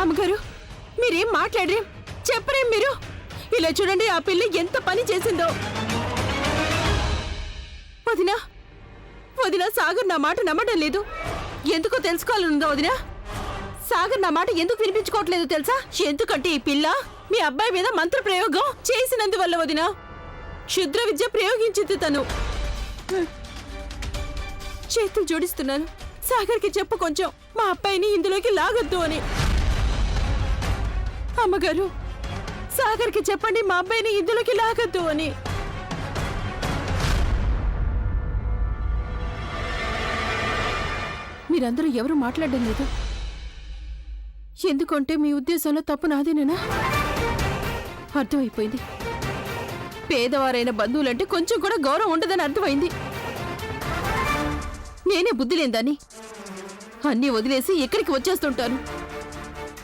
అమ్మగారు మీరేం మాట్లాడరే చెప్పరేం మీరు? ఇలా చూడండి ఆ పిల్ల ఎంత పని చేసిందో. వదినా వదినా సాగర్ నా మాట నమ్మడం లేదు. ఎందుకో తెలుసుకోవాలనుందా వదినా? సాగర్ నా మాట ఎందుకు వినిపించుకోవట్లేదు తెలుసా? ఎందుకంటే ఈ పిల్ల మీ అబ్బాయి మీద మంత్ర ప్రయోగం చేసినందువల్ల వదినా. క్షుద్ర విద్య ప్రయోగించింది తను. చేతులు జోడిస్తున్నాను, సాగర్కి చెప్పు కొంచెం మా అబ్బాయిని ఇందులోకి లాగొద్దు అని. అమ్మగారు సాగర్కి చెప్పండి మా అబ్బాయిని ఇందులోకి లాగొద్దు అని. మీరందరూ ఎవరు మాట్లాడడం లేదు. ఎందుకంటే మీ ఉద్దేశంలో తప్పు నాదేనా? అర్థమైపోయింది. పేదవారైన బంధువులంటే కొంచెం కూడా గౌరవం ఉండదని అర్థమైంది. నేనే బుద్ధి లేందాన్ని అన్నీ వదిలేసి ఎక్కడికి వచ్చేస్తుంటాను.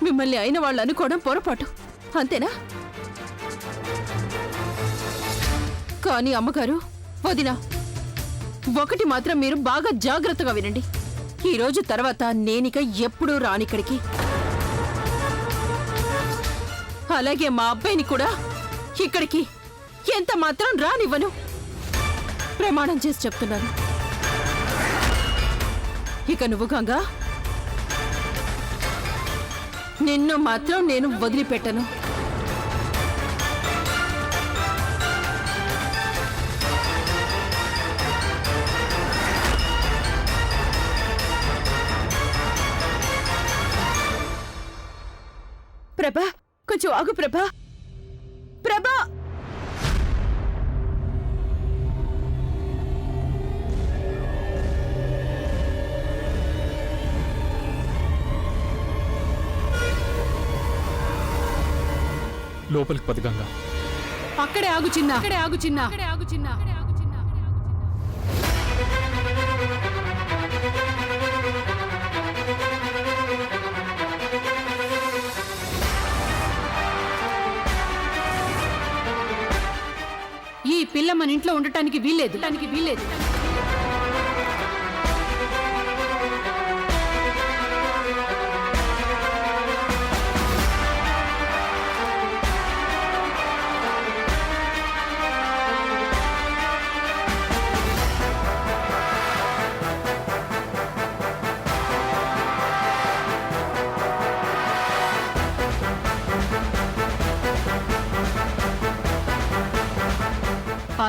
మిమ్మల్ని అయిన వాళ్ళు అనుకోవడం పొరపాటు, అంతేనా? కానీ అమ్మగారు వదినా, ఒకటి మాత్రం మీరు బాగా జాగ్రత్తగా వినండి. ఈ రోజు తర్వాత నేనిక ఎప్పుడూ రానిక్కడికి. అలాగే మా అబ్బాయిని కూడా ఇక్కడికి ఎంత మాత్రం రానివ్వను. ప్రమాణం చేసి చెప్తున్నాను. ఇక నువ్వు గంగా, నిన్ను మాత్రం నేను వదిలిపెట్టను. ప్రభా కొంచెం ఆగు ప్రభా. ప్రభా లోపలికి పద గంగా. అక్కడే ఆగు చిన్న, అక్కడే ఆగు చిన్న, అక్కడే ఆగు చిన్న. ఈ పిల్ల మన ఇంట్లో ఉండటానికి వీల్లేదు.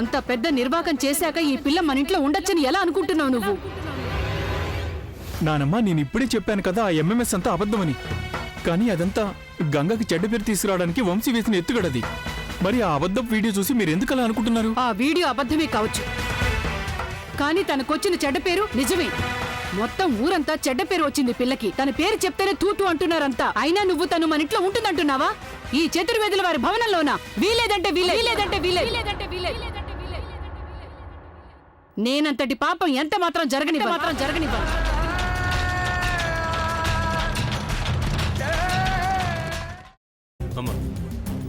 అంత పెద్ద నిర్వాకం చేశాక ఈ పిల్ల మన ఇంట్లో ఉండొచ్చని ఎలా అనుకుంటున్నావు నువ్వు? నానమ్మ, నేను ఇప్పుడే చెప్పాను కదా ఆ ఎంఎంఎస్ అంతా అబద్ధమని. కానీ అదంతా గంగకి చెడ్డ పేరు తీసుకురావడానికి వంశీ వేసిన ఎత్తుగడది. మరి ఆ అబద్ధం వీడియో చూసి మీరు ఎందుకు అలా అనుకుంటున్నారు? ఆ వీడియో అబద్ధమే కావచ్చు, కానీ తనకొచ్చిన చెడ్డ పేరు నిజమే. మొత్తం ఊరంతా చెడ్డ పేరు వచ్చింది పిల్లకి. తన పేరు చెప్తేనే తూతూ అంటున్నారంతా. అయినా నువ్వు తను మన ఇంట్లో ఉంటుందంటున్నావా? ఈ చతుర్వేదుల వారి భవనంలోనా? వీలేదంటే నేనంతటి పాపం ఎంత మాత్రం జరగనివ్వను. అమ్మా,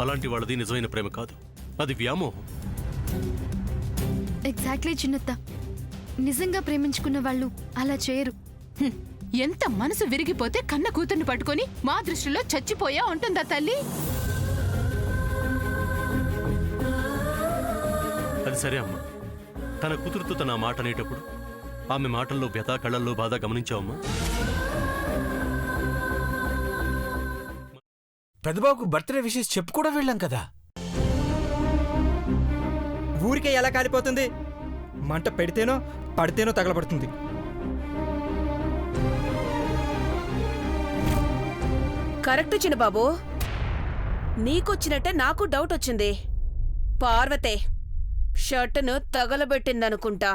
అలాంటి వాళ్ళది నిజమైన ప్రేమ కాదు, అది వ్యామోహం. ఎగ్జాక్ట్లీ చిన్నత్త, నిజంగా ప్రేమించుకున్న వాళ్ళు అలా చేయరు. ఎంత మనసు విరిగిపోతే కన్న కూతుర్ని పట్టుకొని మా దృష్టిలో చచ్చిపోయా ఉంటుందా తల్లి? అది సరే అమ్మా, తన కూతురుతో తన మాట అనేటప్పుడు ఆమె మాటల్లో వ్యథ, కళ్ళల్లో బాధ గమనించావమ్మా? పెద్దబాబుకు బర్త్డే విషెస్ చెప్పు కూడా వెళ్ళాం కదా. ఊరికే ఎలా కాలిపోతుంది? మంట పెడితేనో పడితేనో తగలబడుతుంది. కరెక్ట్ చిన్నబాబు, నీకొచ్చినట్టే నాకు డౌట్ వచ్చింది. పార్వతే షర్టును తగలబెట్టిందనుకుంటా.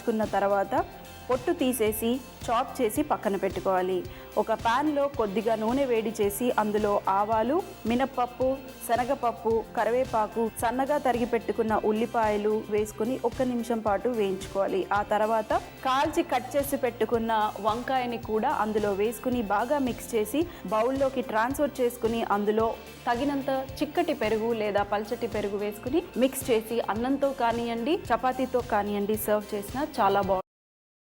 వేయించుకున్న తర్వాత పొట్టు తీసేసి చాప్ చేసి పక్కన పెట్టుకోవాలి. ఒక ప్యాన్లో కొద్దిగా నూనె వేడి చేసి అందులో ఆవాలు, మినప్పప్పు, శనగపప్పు, కరివేపాకు, సన్నగా తరిగి పెట్టుకున్న ఉల్లిపాయలు వేసుకుని 1 నిమిషం పాటు వేయించుకోవాలి. ఆ తర్వాత కాల్చి కట్ చేసి పెట్టుకున్న వంకాయని కూడా అందులో వేసుకుని బాగా మిక్స్ చేసి బౌల్లోకి ట్రాన్స్ఫర్ చేసుకుని అందులో తగినంత చిక్కటి పెరుగు లేదా పల్చటి పెరుగు వేసుకుని మిక్స్ చేసి అన్నంతో కానివ్వండి, చపాతీతో కానివ్వండి సర్వ్ చేసినా చాలా బాగుంటుంది.